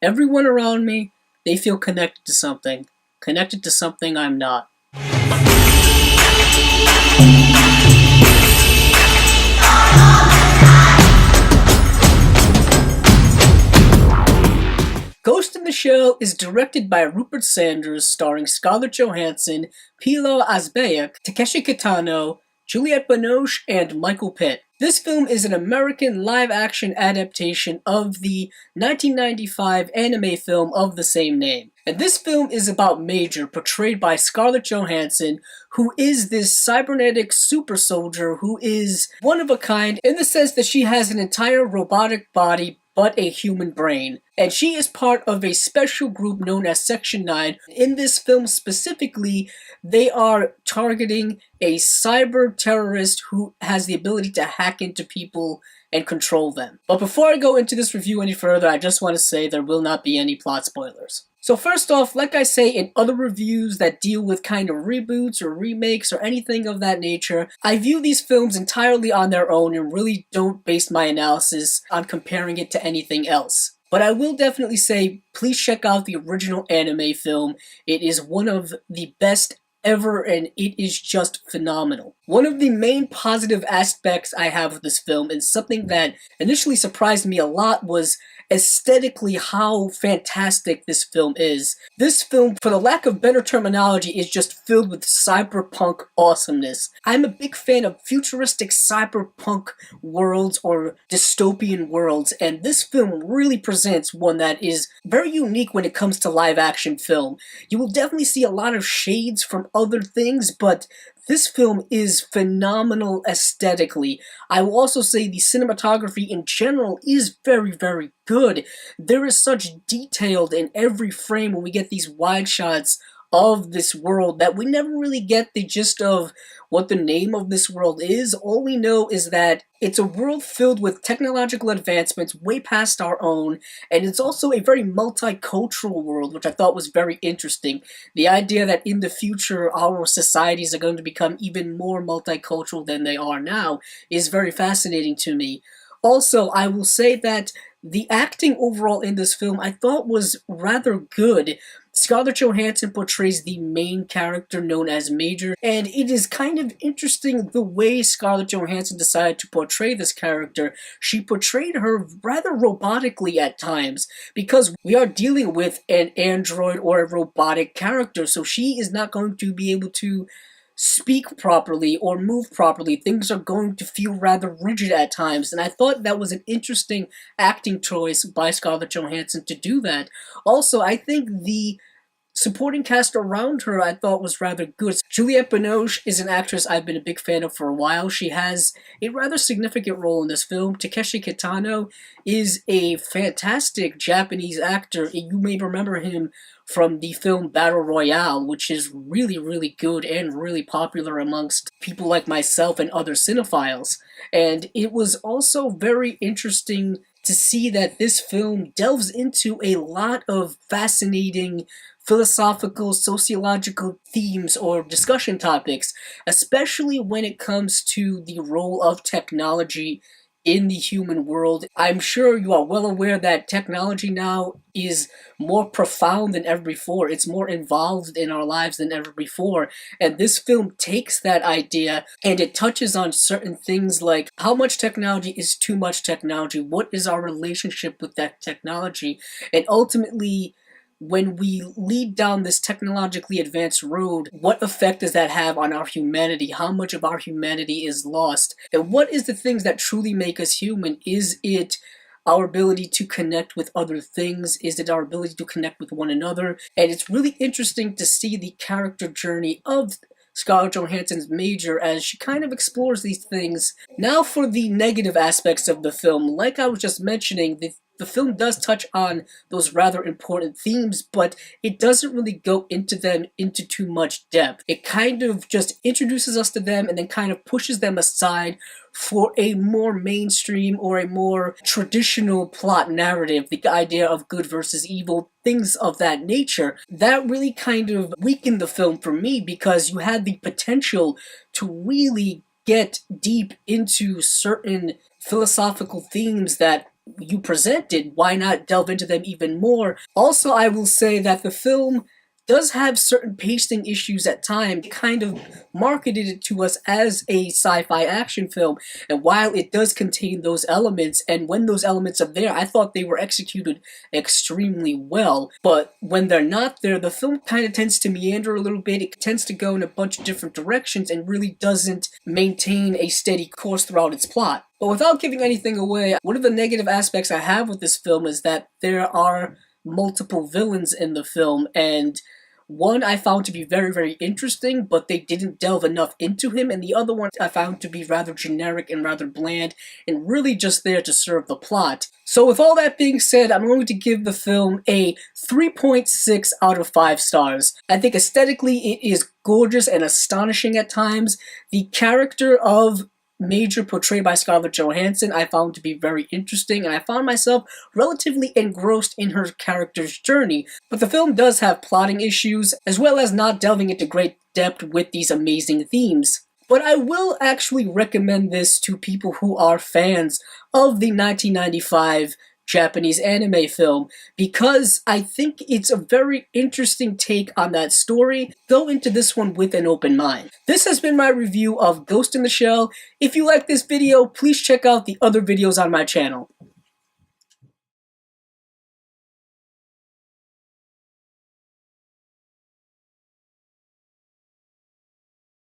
Everyone around me, they feel connected to something I'm not. Ghost in the Shell is directed by Rupert Sanders, starring Scarlett Johansson, Pilou Asbaek, Takeshi Kitano, Juliette Binoche, and Michael Pitt. This film is an American live-action adaptation of the 1995 anime film of the same name. And this film is about Major, portrayed by Scarlett Johansson, who is this cybernetic super soldier who is one of a kind in the sense that she has an entire robotic body but a human brain. And she is part of a special group known as Section 9. In this film specifically, they are targeting a cyber terrorist who has the ability to hack into people and control them. But before I go into this review any further, I just want to say there will not be any plot spoilers. So first off, like I say in other reviews that deal with kind of reboots or remakes or anything of that nature, I view these films entirely on their own and really don't base my analysis on comparing it to anything else. But I will definitely say, please check out the original anime film. It is one of the best ever, and it is just phenomenal. One of the main positive aspects I have of this film, and something that initially surprised me a lot, was aesthetically how fantastic this film is. This film, for the lack of better terminology, is just filled with cyberpunk awesomeness. I'm a big fan of futuristic cyberpunk worlds or dystopian worlds, and this film really presents one that is very unique when it comes to live action film. You will definitely see a lot of shades from other things, but this film is phenomenal aesthetically. I will also say the cinematography in general is very, very good. There is such detail in every frame when we get these wide shots of this world that we never really get the gist of what the name of this world is. All we know is that it's a world filled with technological advancements way past our own, and it's also a very multicultural world, which I thought was very interesting. The idea that in the future our societies are going to become even more multicultural than they are now is very fascinating to me. Also, I will say that the acting overall in this film I thought was rather good. Scarlett Johansson portrays the main character known as Major, and it is kind of interesting the way Scarlett Johansson decided to portray this character. She portrayed her rather robotically at times, because we are dealing with an android or a robotic character, so she is not going to be able to speak properly or move properly. Things are going to feel rather rigid at times, and I thought that was an interesting acting choice by Scarlett Johansson to do that. Also, I think the supporting cast around her I thought was rather good. Juliette Binoche is an actress I've been a big fan of for a while. She has a rather significant role in this film. Takeshi Kitano is a fantastic Japanese actor. You may remember him from the film Battle Royale, which is really, really good and really popular amongst people like myself and other cinephiles. And it was also very interesting to see that this film delves into a lot of fascinating philosophical, sociological themes or discussion topics, especially when it comes to the role of technology in the human world. I'm sure you are well aware that technology now is more profound than ever before. It's more involved in our lives than ever before. And this film takes that idea and it touches on certain things like how much technology is too much technology, what is our relationship with that technology, and ultimately, when we lead down this technologically advanced road, what effect does that have on our humanity? How much of our humanity is lost? And what is the things that truly make us human? Is it our ability to connect with other things? Is it our ability to connect with one another? And it's really interesting to see the character journey of Scarlett Johansson's Major as she kind of explores these things. Now for the negative aspects of the film. Like I was just mentioning, the film does touch on those rather important themes, but it doesn't really go into them into too much depth. It kind of just introduces us to them and then kind of pushes them aside for a more mainstream or a more traditional plot narrative, the idea of good versus evil, things of that nature. That really kind of weakened the film for me because you had the potential to really get deep into certain philosophical themes that you presented, why not delve into them even more? Also, I will say that the film does have certain pacing issues at times. It kind of marketed it to us as a sci-fi action film, and while it does contain those elements, and when those elements are there, I thought they were executed extremely well, but when they're not there, the film kind of tends to meander a little bit. It tends to go in a bunch of different directions and really doesn't maintain a steady course throughout its plot. But without giving anything away, one of the negative aspects I have with this film is that there are multiple villains in the film, and one I found to be very, very interesting, but they didn't delve enough into him, and the other one I found to be rather generic and rather bland, and really just there to serve the plot. So with all that being said, I'm going to give the film a 3.6 out of 5 stars. I think aesthetically it is gorgeous and astonishing at times. The character of Major, portrayed by Scarlett Johansson, I found to be very interesting, and I found myself relatively engrossed in her character's journey. But the film does have plotting issues, as well as not delving into great depth with these amazing themes. But I will actually recommend this to people who are fans of the 1995 Japanese anime film, because I think it's a very interesting take on that story. Go into this one with an open mind. This has been my review of Ghost in the Shell. If you like this video, please check out the other videos on my channel.